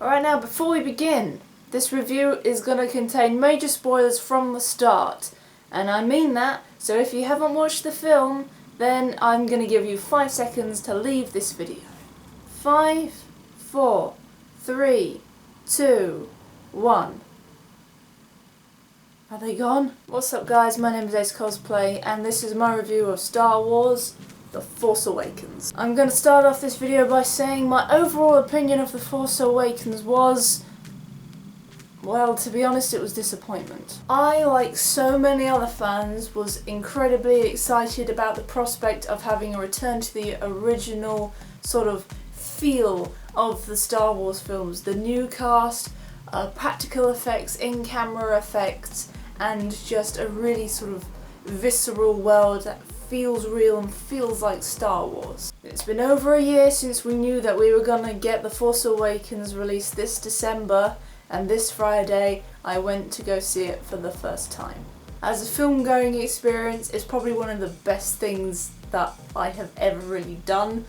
Alright, now before we begin, this review is going to contain major spoilers from the start. And I mean that, so if you haven't watched the film, then I'm going to give you 5 seconds to leave this video. 5, 4, 3, 2, 1. Are they gone? What's up guys, my name is Cosplay and this is my review of Star Wars The Force Awakens. I'm going to start off this video by saying my overall opinion of The Force Awakens was, well, to be honest, it was disappointment. I, like so many other fans, was incredibly excited about the prospect of having a return to the original sort of feel of the Star Wars films. The new cast, practical effects, in-camera effects, and just a really sort of visceral world that feels real and feels like Star Wars. It's been over a year since we knew that we were gonna get The Force Awakens released this December, and this Friday I went to go see it for the first time. As a film going experience, it's probably one of the best things that I have ever really done.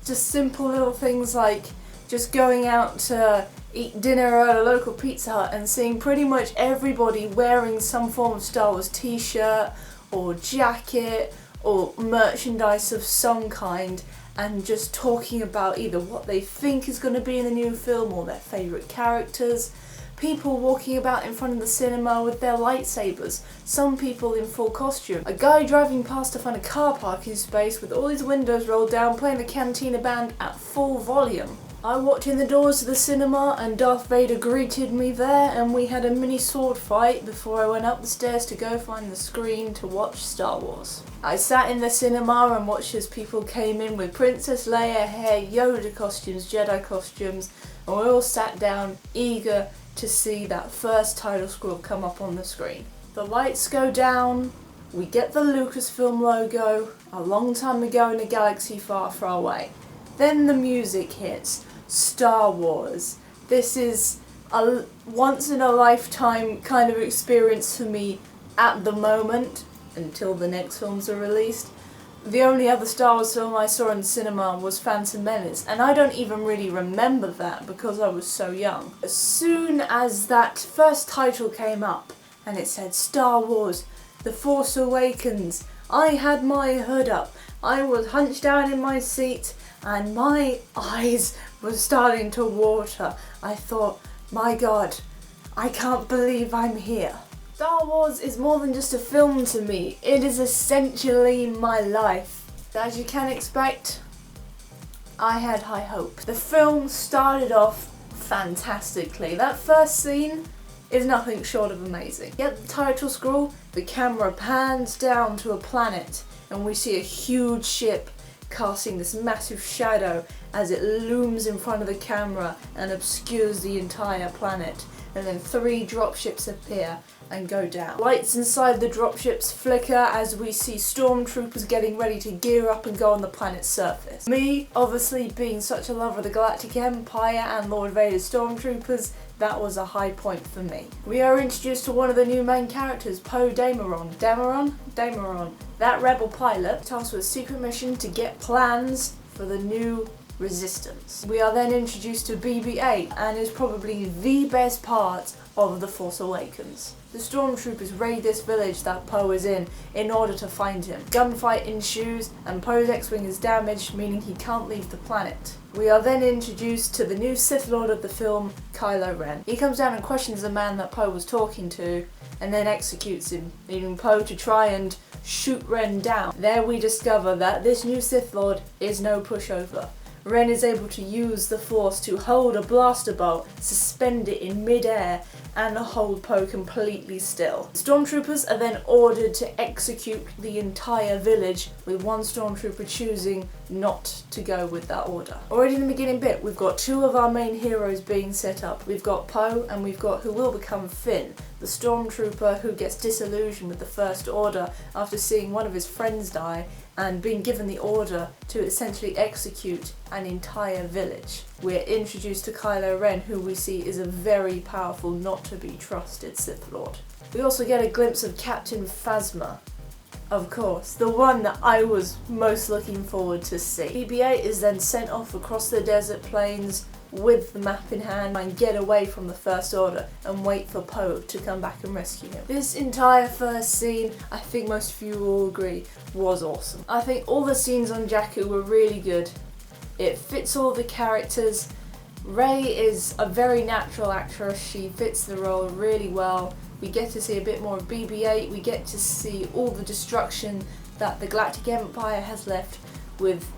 Just simple little things like just going out to eat dinner at a local Pizza Hut and seeing pretty much everybody wearing some form of Star Wars t-shirt or jacket or merchandise of some kind, and just talking about either what they think is going to be in the new film or their favourite characters. People walking about in front of the cinema with their lightsabers, some people in full costume, a guy driving past to find a car parking space with all his windows rolled down playing the Cantina band at full volume. I walked in the doors of the cinema and Darth Vader greeted me there, and we had a mini sword fight before I went up the stairs to go find the screen to watch Star Wars. I sat in the cinema and watched as people came in with Princess Leia hair, Yoda costumes, Jedi costumes, and we all sat down eager to see that first title scroll come up on the screen. The lights go down, we get the Lucasfilm logo, a long time ago in a galaxy far, far away. Then the music hits. Star Wars. This is a once in a lifetime kind of experience for me at the moment, until the next films are released. The only other Star Wars film I saw in the cinema was Phantom Menace, and I don't even really remember that because I was so young. As soon as that first title came up and it said Star Wars The Force Awakens, I had my hood up. I was hunched down in my seat and my eyes were starting to water. I thought, my God, I can't believe I'm here. Star Wars is more than just a film to me. It is essentially my life. As you can expect, I had high hope. The film started off fantastically. That first scene is nothing short of amazing. Get the title scroll, the camera pans down to a planet, and we see a huge ship casting this massive shadow as it looms in front of the camera and obscures the entire planet. And then 3 dropships appear and go down. Lights inside the dropships flicker as we see stormtroopers getting ready to gear up and go on the planet's surface. Me, obviously being such a lover of the Galactic Empire and Lord Vader's stormtroopers, that was a high point for me. We are introduced to one of the new main characters, Poe Dameron. Dameron. That rebel pilot tasked with a secret mission to get plans for the new Resistance. We are then introduced to BB-8, and is probably the best part of The Force Awakens. The stormtroopers raid this village that Poe is in order to find him. Gunfight ensues and Poe's X-Wing is damaged, meaning he can't leave the planet. We are then introduced to the new Sith Lord of the film, Kylo Ren. He comes down and questions the man that Poe was talking to and then executes him, leaving Poe to try and shoot Ren down. There we discover that this new Sith Lord is no pushover. Ren is able to use the Force to hold a blaster bolt, suspend it in mid-air, and hold Poe completely still. Stormtroopers are then ordered to execute the entire village, with one stormtrooper choosing not to go with that order. Already in the beginning bit, we've got 2 of our main heroes being set up. We've got Poe and we've got who will become Finn, the stormtrooper who gets disillusioned with the First Order after seeing one of his friends die and being given the order to essentially execute an entire village. We're introduced to Kylo Ren, who we see is a very powerful, not to be trusted Sith Lord. We also get a glimpse of Captain Phasma, of course, the one that I was most looking forward to see. BB-8 is then sent off across the desert plains with the map in hand and get away from the First Order and wait for Poe to come back and rescue him. This entire first scene, I think most of you will agree, was awesome. I think all the scenes on Jakku were really good. It fits all the characters. Rey is a very natural actress, she fits the role really well. We get to see a bit more of BB-8, we get to see all the destruction that the Galactic Empire has left with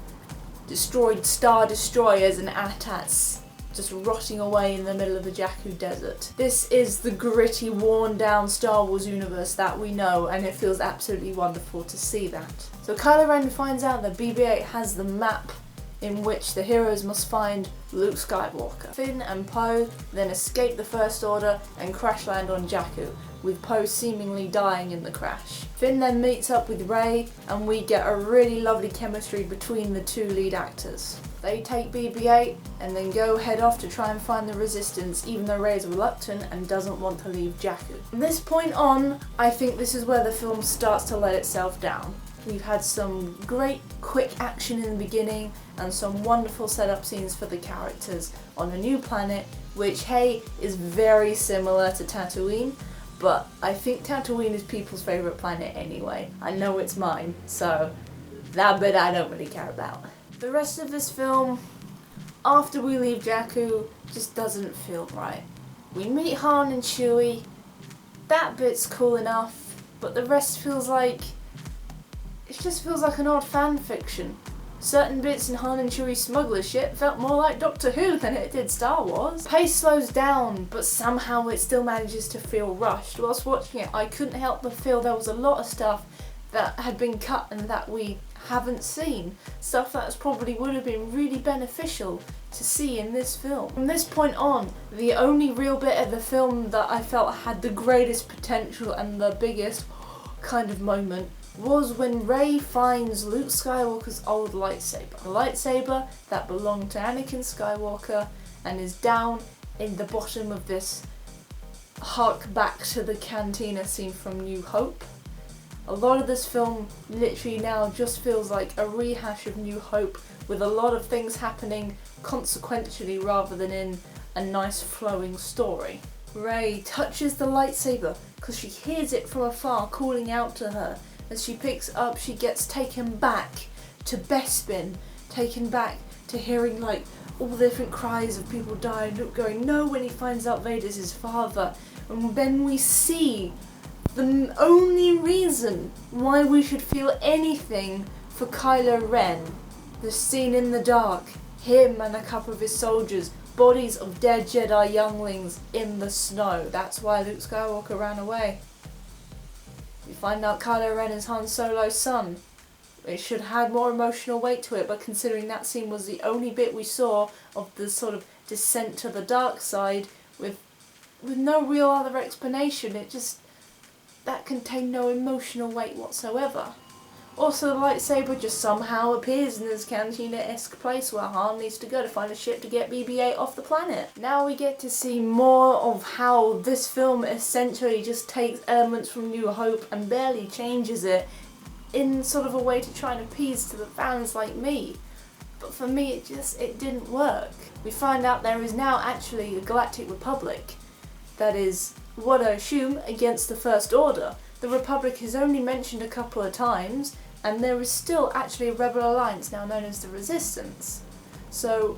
destroyed Star Destroyers and AT-ATs just rotting away in the middle of the Jakku desert. This is the gritty, worn down Star Wars universe that we know, and it feels absolutely wonderful to see that. So Kylo Ren finds out that BB-8 has the map in which the heroes must find Luke Skywalker. Finn and Poe then escape the First Order and crash land on Jakku, with Poe seemingly dying in the crash. Finn then meets up with Rey and we get a really lovely chemistry between the two lead actors. They take BB-8 and then go head off to try and find the Resistance, even though Rey is reluctant and doesn't want to leave Jakku. From this point on, I think this is where the film starts to let itself down. We've had some great quick action in the beginning and some wonderful setup scenes for the characters on a new planet, which, hey, is very similar to Tatooine, but I think Tatooine is people's favourite planet anyway. I know it's mine, so that bit I don't really care about. The rest of this film, after we leave Jakku, just doesn't feel right. We meet Han and Chewie, that bit's cool enough, but the rest feels like... it just feels like an odd fan fiction. Certain bits in Han and Chewie smuggler shit felt more like Doctor Who than it did Star Wars. Pace slows down, but somehow it still manages to feel rushed. Whilst watching it, I couldn't help but feel there was a lot of stuff that had been cut and that we haven't seen. Stuff that probably would have been really beneficial to see in this film. From this point on, the only real bit of the film that I felt had the greatest potential and the biggest kind of moment was when Rey finds Luke Skywalker's old lightsaber. A lightsaber that belonged to Anakin Skywalker and is down in the bottom of this hark back to the cantina scene from New Hope. A lot of this film literally now just feels like a rehash of New Hope, with a lot of things happening consequentially rather than in a nice flowing story. Rey touches the lightsaber because she hears it from afar calling out to her. As she picks up, she gets taken back to Bespin, taken back to hearing like all the different cries of people dying, Luke going no when he finds out Vader's his father. And then we see the only reason why we should feel anything for Kylo Ren. The scene in the dark, him and a couple of his soldiers, bodies of dead Jedi younglings in the snow. That's why Luke Skywalker ran away. We find out Kylo Ren is Han Solo's son. It should have had more emotional weight to it, but considering that scene was the only bit we saw of the sort of descent to the dark side with no real other explanation, that contained no emotional weight whatsoever. Also, the lightsaber just somehow appears in this cantina-esque place where Han needs to go to find a ship to get BB-8 off the planet. Now we get to see more of how this film essentially just takes elements from New Hope and barely changes it in sort of a way to try and appease to the fans like me. But for me, it didn't work. We find out there is now actually a Galactic Republic that is, what I assume, against the First Order. The Republic is only mentioned a couple of times, and there is still actually a rebel alliance now known as the Resistance. So,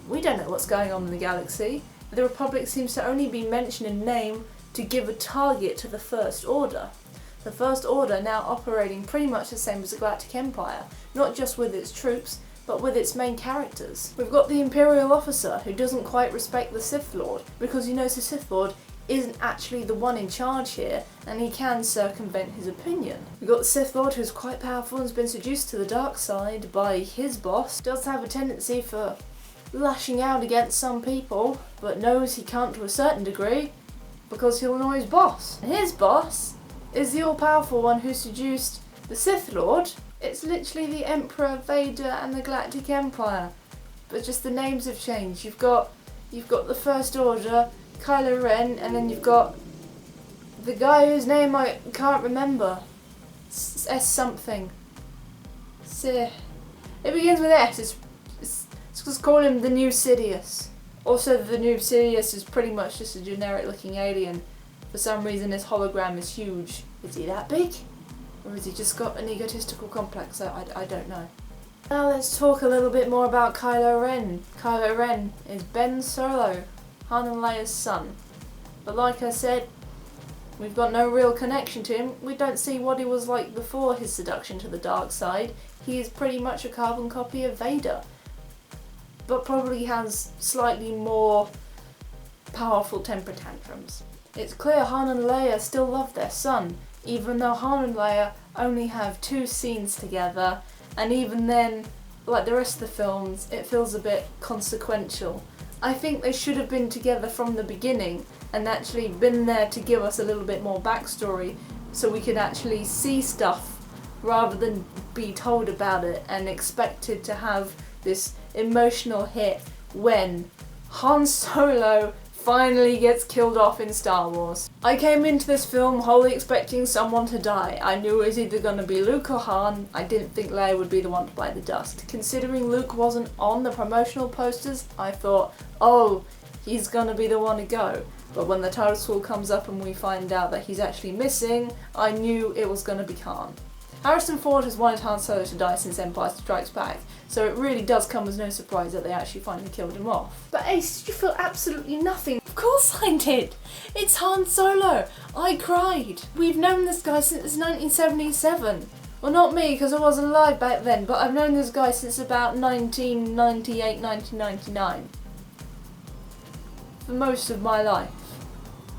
we don't know what's going on in the galaxy. The Republic seems to only be mentioned in name to give a target to the First Order. The First Order now operating pretty much the same as the Galactic Empire, not just with its troops, but with its main characters. We've got the Imperial officer who doesn't quite respect the Sith Lord, because he knows the Sith Lord isn't actually the one in charge here, and he can circumvent his opinion. We've got the Sith Lord, who's quite powerful and has been seduced to the dark side by his boss, does have a tendency for lashing out against some people, but knows he can't to a certain degree, because he'll annoy his boss. And his boss is the all-powerful one who seduced the Sith Lord. It's literally the Emperor, Vader, and the Galactic Empire, but just the names have changed. You've got the First Order, Kylo Ren, and then you've got the guy whose name I can't remember. S something. It begins with S. Let's just call him the new Sidious. Also, the new Sidious is pretty much just a generic looking alien. For some reason his hologram is huge. Is he that big? Or has he just got an egotistical complex? I don't know. Now let's talk a little bit more about Kylo Ren. Kylo Ren is Ben Solo, Han and Leia's son. But like I said, we've got no real connection to him. We don't see what he was like before his seduction to the dark side. He is pretty much a carbon copy of Vader, but probably has slightly more powerful temper tantrums. It's clear Han and Leia still love their son, even though Han and Leia only have 2 scenes together, and even then, like the rest of the films, it feels a bit consequential. I think they should have been together from the beginning and actually been there to give us a little bit more backstory so we could actually see stuff rather than be told about it and expected to have this emotional hit when Han Solo finally gets killed off in Star Wars. I came into this film wholly expecting someone to die. I knew it was either going to be Luke or Han. I didn't think Leia would be the one to bite the dust. Considering Luke wasn't on the promotional posters, I thought, oh, he's going to be the one to go. But when the title scroll comes up and we find out that he's actually missing, I knew it was going to be Han. Harrison Ford has wanted Han Solo to die since Empire Strikes Back, so it really does come as no surprise that they actually finally killed him off. But Ace, did you feel absolutely nothing? Of course I did! It's Han Solo! I cried! We've known this guy since 1977. Well, not me, because I wasn't alive back then, but I've known this guy since about 1998, 1999. For most of my life.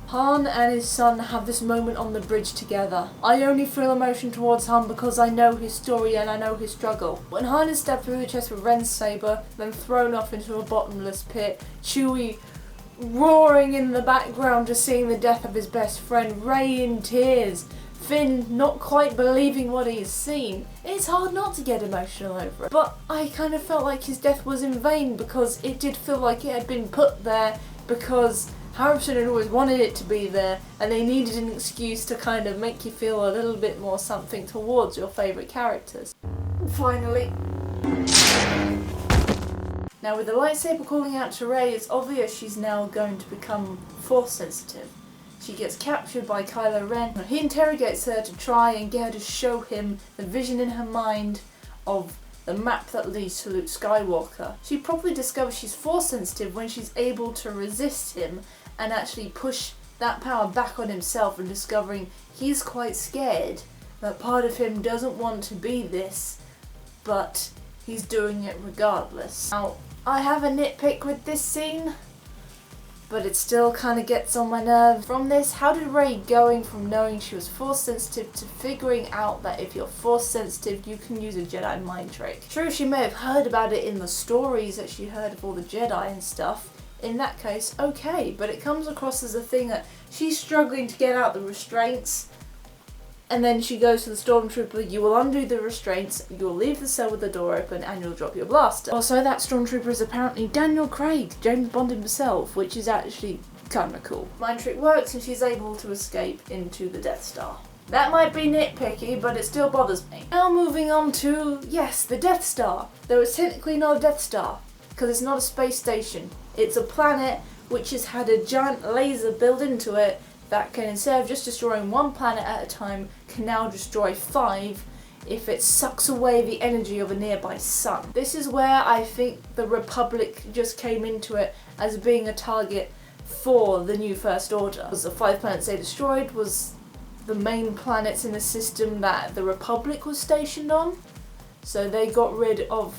Han and his son have this moment on the bridge together. I only feel emotion towards Han because I know his story and I know his struggle. When Han is stabbed through the chest with Ren's saber, then thrown off into a bottomless pit, Chewie roaring in the background just seeing the death of his best friend, Rey in tears, Finn not quite believing what he's seen. It's hard not to get emotional over it. But I kind of felt like his death was in vain because it did feel like it had been put there because Harrison had always wanted it to be there and they needed an excuse to kind of make you feel a little bit more something towards your favourite characters. Finally. Now with the lightsaber calling out to Rey, it's obvious she's now going to become Force sensitive. She gets captured by Kylo Ren and he interrogates her to try and get her to show him the vision in her mind of the map that leads to Luke Skywalker. She probably discovers she's Force sensitive when she's able to resist him and actually push that power back on himself and discovering he's quite scared that part of him doesn't want to be this, but he's doing it regardless. Now, I have a nitpick with this scene, but it still kind of gets on my nerves. From this, how did Rey going from knowing she was Force sensitive to figuring out that if you're Force sensitive you can use a Jedi mind trick? True, she may have heard about it in the stories that she heard of all the Jedi and stuff. In that case, okay, but it comes across as a thing that she's struggling to get out the restraints and then she goes to the stormtrooper, you will undo the restraints, you will leave the cell with the door open and you'll drop your blaster. Also, that stormtrooper is apparently Daniel Craig, James Bond himself, which is actually kinda cool. Mind trick works and she's able to escape into the Death Star. That might be nitpicky, but it still bothers me. Now moving on to, yes, the Death Star. Though it's technically not a Death Star, because it's not a space station. It's a planet which has had a giant laser built into it that can, instead of just destroying one planet at a time, can now destroy 5 if it sucks away the energy of a nearby sun. This is where I think the Republic just came into it as being a target for the new First Order. Because the 5 planets they destroyed was the main planets in the system that the Republic was stationed on. So they got rid of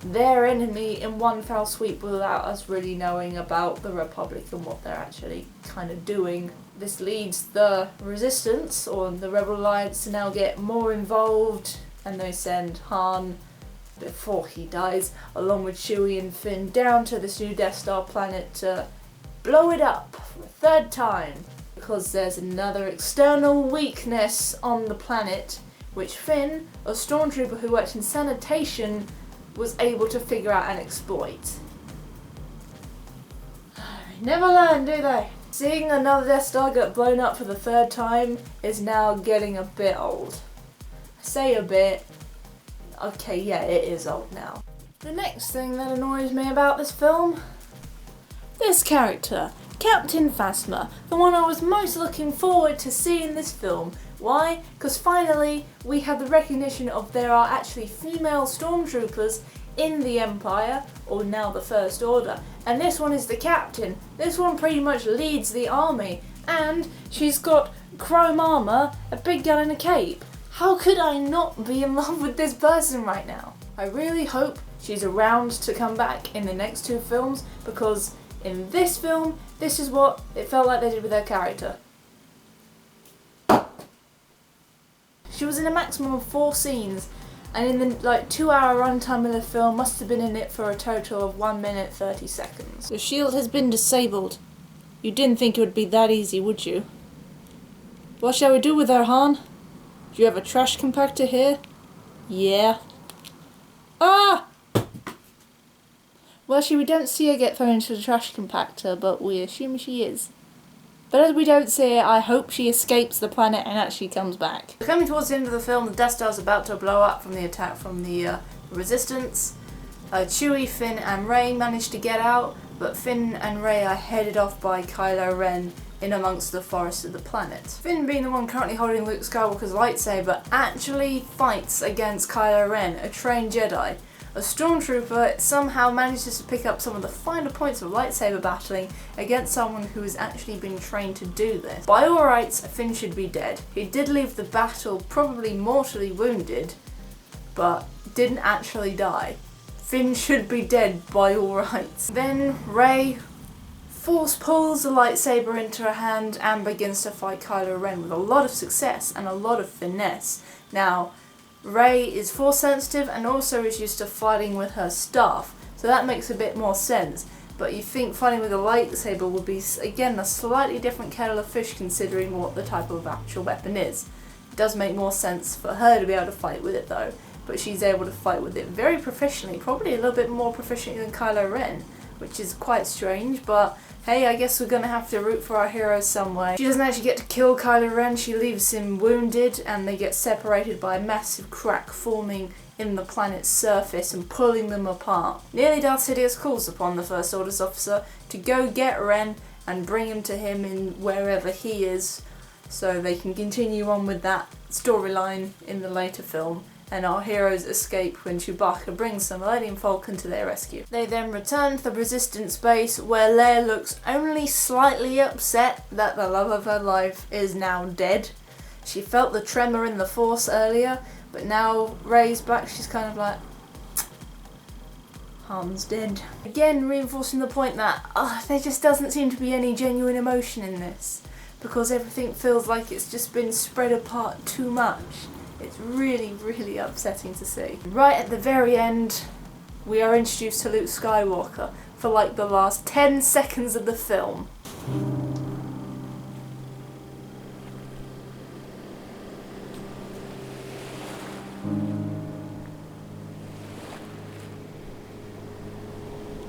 their enemy in one foul sweep without us really knowing about the Republic and what they're actually kind of doing. This leads the Resistance, or the Rebel Alliance, to now get more involved, and they send Han, before he dies, along with Chewie and Finn, down to this new Death Star planet to blow it up for a 3rd time. Because there's another external weakness on the planet, which Finn, a stormtrooper who worked in sanitation, was able to figure out and exploit. Never learn, do they? Seeing another Death Star get blown up for the 3rd time is now getting a bit old. I say a bit. Okay, yeah, it is old now. The next thing that annoys me about this film this character, Captain Phasma, the one I was most looking forward to seeing in this film. Why? Because finally we have the recognition of there are actually female stormtroopers in the Empire, or now the First Order, and this one is the captain. This one pretty much leads the army, and she's got chrome armour, a big gun and a cape. How could I not be in love with this person right now? I really hope she's around to come back in the next two films, because in this film, this is what it felt like they did with her character. She was in a maximum of 4 scenes, and in the 2-hour runtime of the film must have been in it for a total of 1 minute 30 seconds. The shield has been disabled. You didn't think it would be that easy, would you? What shall we do with her, Han? Do you have a trash compactor here? Yeah. Ah! Well, we don't see her get thrown into the trash compactor, but we assume she is. But as we don't see it, I hope she escapes the planet and actually comes back. Coming towards the end of the film, the Death Star is about to blow up from the attack from the Resistance. Chewie, Finn and Rey manage to get out, but Finn and Rey are headed off by Kylo Ren in amongst the forest of the planet. Finn, being the one currently holding Luke Skywalker's lightsaber, actually fights against Kylo Ren, a trained Jedi. A stormtrooper somehow manages to pick up some of the finer points of lightsaber battling against someone who has actually been trained to do this. By all rights, Finn should be dead. He did leave the battle probably mortally wounded, but didn't actually die. Finn should be dead by all rights. Then Rey force pulls the lightsaber into her hand and begins to fight Kylo Ren with a lot of success and a lot of finesse. Now, Rey is force sensitive and also is used to fighting with her staff, so that makes a bit more sense. But you think fighting with a lightsaber would be, again, a slightly different kettle of fish considering what the type of actual weapon is. It does make more sense for her to be able to fight with it though, but she's able to fight with it very proficiently, probably a little bit more proficiently than Kylo Ren, which is quite strange, but hey, I guess we're gonna have to root for our heroes some way. She doesn't actually get to kill Kylo Ren, she leaves him wounded and they get separated by a massive crack forming in the planet's surface and pulling them apart. Nearly Darth Sidious calls upon the First Order's officer to go get Ren and bring him to him in wherever he is so they can continue on with that storyline in the later film. And our heroes escape when Chewbacca brings the Millennium Falcon to their rescue. They then return to the Resistance base where Leia looks only slightly upset that the love of her life is now dead. She felt the tremor in the Force earlier, but now Rey's back, she's kind of like, Han's dead. Again, reinforcing the point that there just doesn't seem to be any genuine emotion in this, because everything feels like it's just been spread apart too much. It's really, really upsetting to see. Right at the very end, we are introduced to Luke Skywalker for like the last 10 seconds of the film.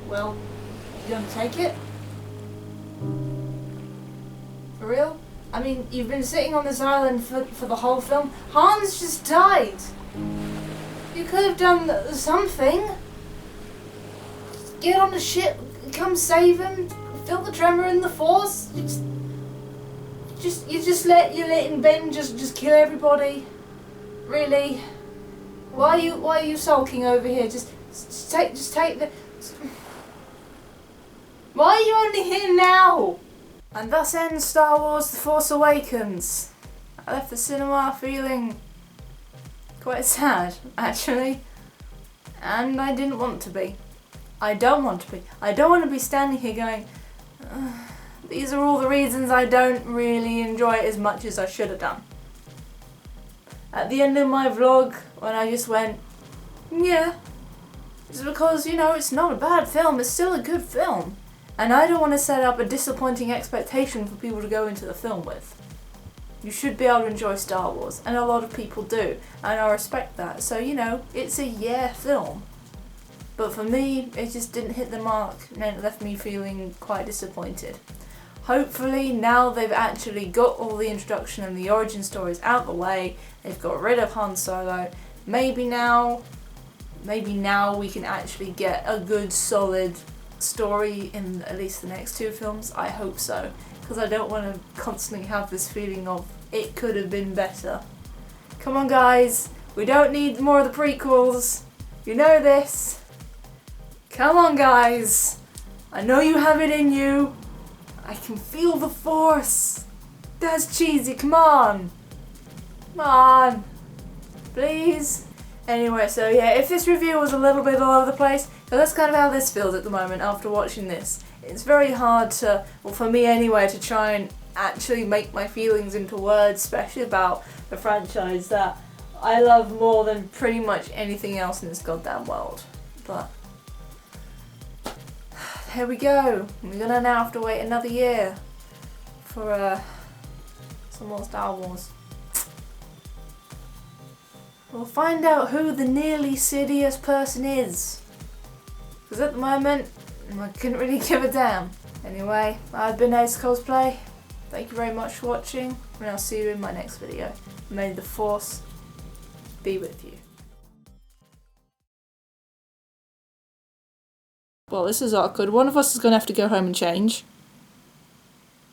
Well, you gonna take it? For real? I mean, you've been sitting on this island for the whole film. Han's just died. You could have done something. Get on the ship, come save him, feel the tremor in the Force. You're letting Ben just kill everybody. Really? Why are you sulking over here? Just take the. Why are you only here now? And thus ends Star Wars The Force Awakens. I left the cinema feeling quite sad, actually. And I didn't want to be. I don't want to be. I don't want to be standing here going, these are all the reasons I don't really enjoy it as much as I should have done. At the end of my vlog, when I just went, yeah, it's because, it's not a bad film, it's still a good film. And I don't want to set up a disappointing expectation for people to go into the film with. You should be able to enjoy Star Wars, and a lot of people do, and I respect that. So, it's a film. But for me, it just didn't hit the mark, and it left me feeling quite disappointed. Hopefully, now they've actually got all the introduction and the origin stories out the way, they've got rid of Han Solo, maybe now we can actually get a good, solid story in at least the next 2 films? I hope so, because I don't want to constantly have this feeling of it could have been better. Come on guys, we don't need more of the prequels. You know this. Come on guys, I know you have it in you. I can feel the Force. That's cheesy, come on. Come on. Please. Anyway, so yeah, if this review was a little bit all over the place, so that's kind of how this feels at the moment after watching this. It's very hard to, well for me anyway, to try and actually make my feelings into words, especially about the franchise that I love more than pretty much anything else in this goddamn world. But here we go. We're gonna now have to wait another year for some more Star Wars. We'll find out who the nearly Sidious person is. Because at the moment, I couldn't really give a damn. Anyway, I've been Ace Cosplay. Thank you very much for watching, and I'll see you in my next video. May the Force be with you. Well, this is awkward. One of us is going to have to go home and change.